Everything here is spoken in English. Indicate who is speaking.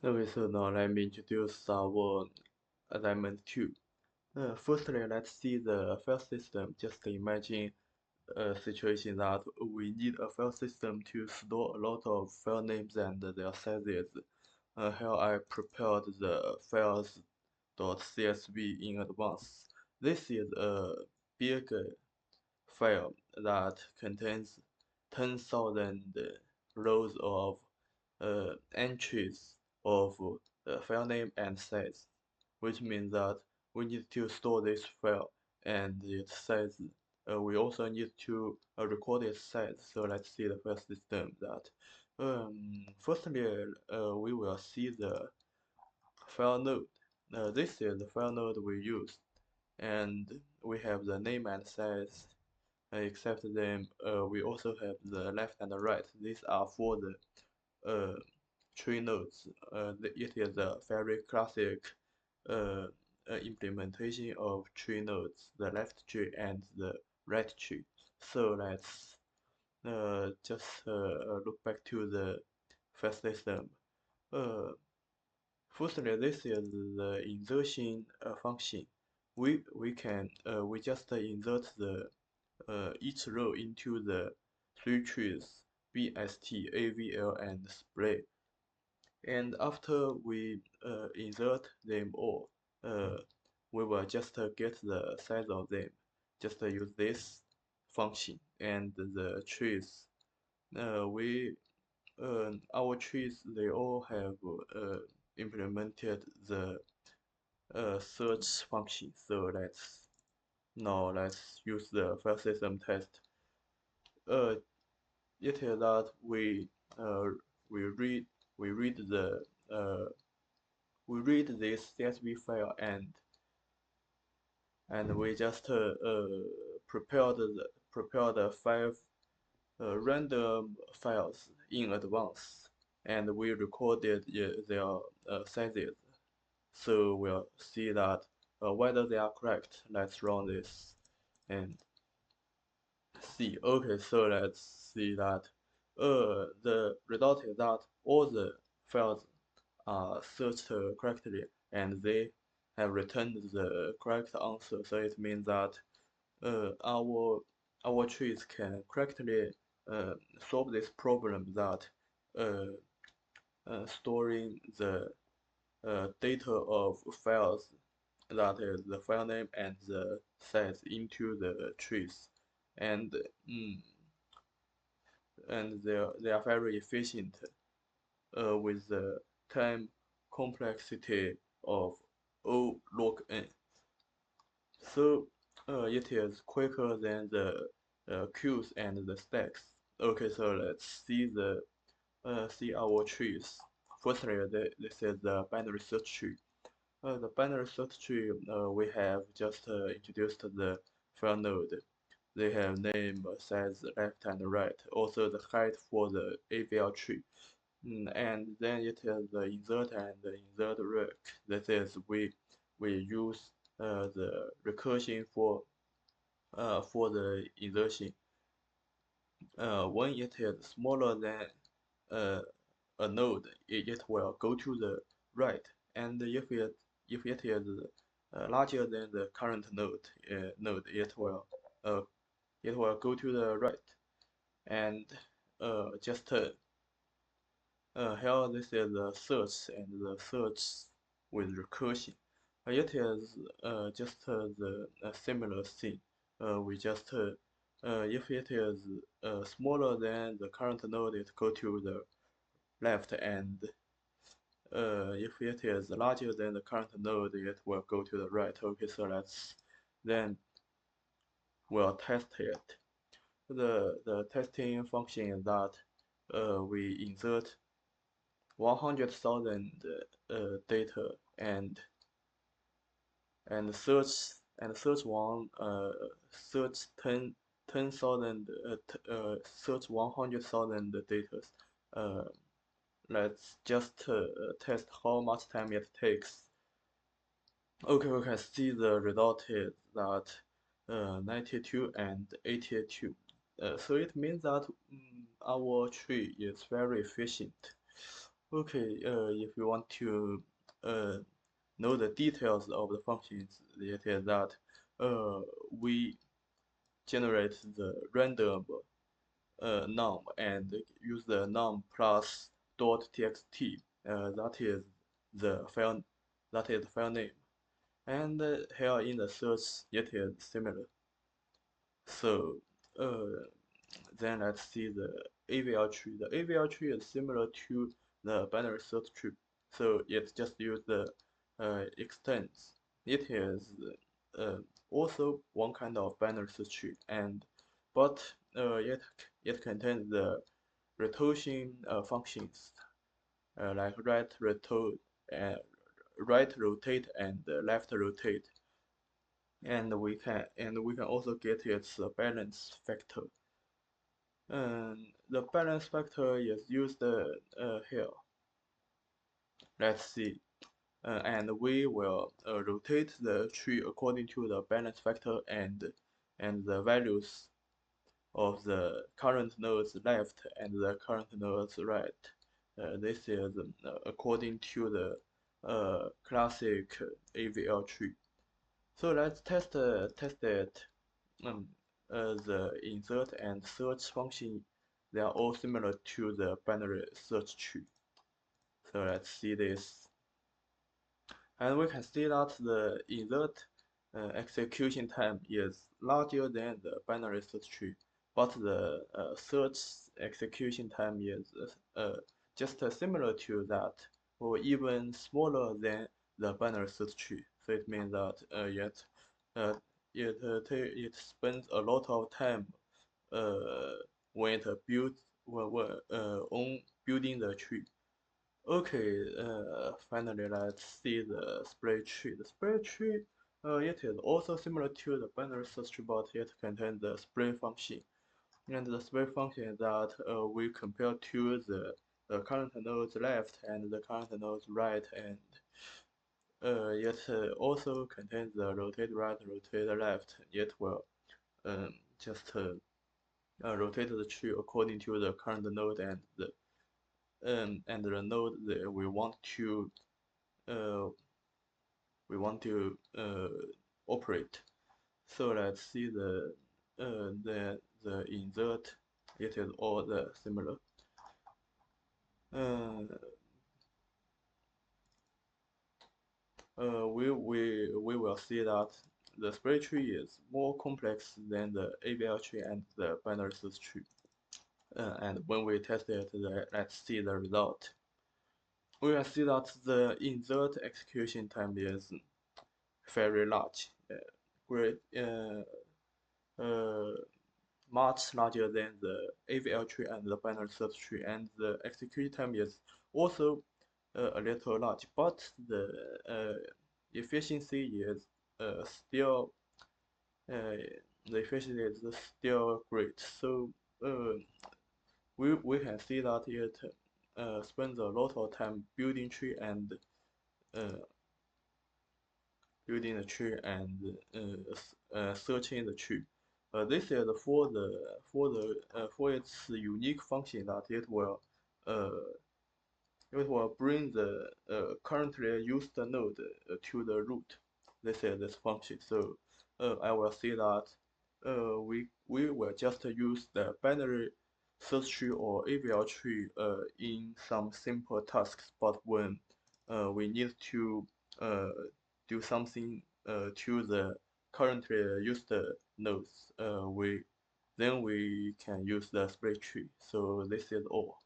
Speaker 1: Okay, so now let me introduce our assignment 2. Firstly, let's see the file system. Just imagine a situation that we need a file system to store a lot of file names and their sizes. Here I prepared the files.csv in advance. This is a big file that contains 10,000 rows of entries of file name and size, which means that we need to store this file and its size. We also need to record its size. So let's see the file system that. Firstly, we will see the file node. This is the file node we use, and we have the name and size. Except them, we also have the left and the right. These are for the tree nodes. It is a very classic uh, implementation of tree nodes, the left tree and the right tree. So let's just look back to the first system. Uh, Firstly, this is the insertion function. We just insert the each row into the three trees BST, AVL, and display. And after we insert them all, uh, we will just get the size of them. Just use this function and the trees. We Our trees, they all have implemented the search function. So let's use the file system test. Uh, it is that uh, we read we read the uh, we read this CSV file and we just prepared 5 random files in advance, and we recorded their sizes. So we'll see that whether they are correct. Let's run this and see. Okay, so let's see that the result is that all the files are searched correctly and they have returned the correct answer. So it means that uh, our our trees can correctly uh, solve this problem that uh, storing the data of files, that is the file name and the size, into the trees, and mm, and they are very efficient with the time complexity of O log n. So it is quicker than the queues and the stacks. Okay, so let's see our trees. Firstly, this is the binary search tree. The binary search tree, we have just introduced the file node. They have name, size, left and right. Also the height for the AVL tree. And then it is the insert and the insert rec. That is we use the recursion for the insertion. When it is smaller than uh, a node, it will go to the right, and if it is larger than the current node, uh, it will go to the right, and just here this is the search and the search with recursion. It is just the similar thing. We just if it is smaller than the current node, it go to the left, and if it is larger than the current node, it will go to the right. Okay, so then we'll test it. The testing function is that we insert 100,000 data and search one search 10,000 search 100,000 data. Uh, let's just test how much time it takes. Okay, we can see the result is that 92 and 82. So it means that our tree is very efficient. Okay, if you want to uh, know the details of the functions, it is that uh, we generate the random num and use the num plus dot txt. That is the file. That is the file name. And here in the search, it is similar. So uh, then let's see the AVL tree. The AVL tree is similar to the binary search tree. So it just use the extents. It is uh, also one kind of binary search tree, and but it contains the rotation functions like uh, right rotate and left rotate, and we can also get its balance factor. And the balance factor is used here. Let's see. And we will rotate the tree according to the balance factor and the values of the current node's left and the current node's right. This is according to the classic AVL tree. So let's test it. Um, the insert and search function, they are all similar to the binary search tree. So let's see this. And we can see that the insert execution time is larger than the binary search tree, but the search execution time is just similar to that, or even smaller than the binary search tree. So it means that uh, it spends a lot of time uh, when it builds on building the tree. Okay, finally let's see the spray tree. The spray tree, it is also similar to the binary search tree, but it contains the spray function. And the spray function is that we compare to the current node's left and the current node's right, and it also contains the rotate right, rotate left. It will just rotate the tree according to the current node and the node that uh, we want to operate. So let's see the insert. It is all the similar. Uh, we will see that the spray tree is more complex than the AVL tree and the binary search tree. And when we test it, let's see the result. We will see that the insert execution time is very large, great, uh, much larger than the AVL tree and the binary search tree, and the execution time is also a little large, but efficiency is still uh, the efficiency is still great. So uh, we can see that it spends a lot of time uh, building the tree and searching the tree. This is for its unique function that uh, it will bring the currently used node to the root. This is this function. So I will see that we will just use the binary search tree or AVL tree in some simple tasks. But when we need to uh, do something to the currently used nodes, we can use the spray tree. So this is all.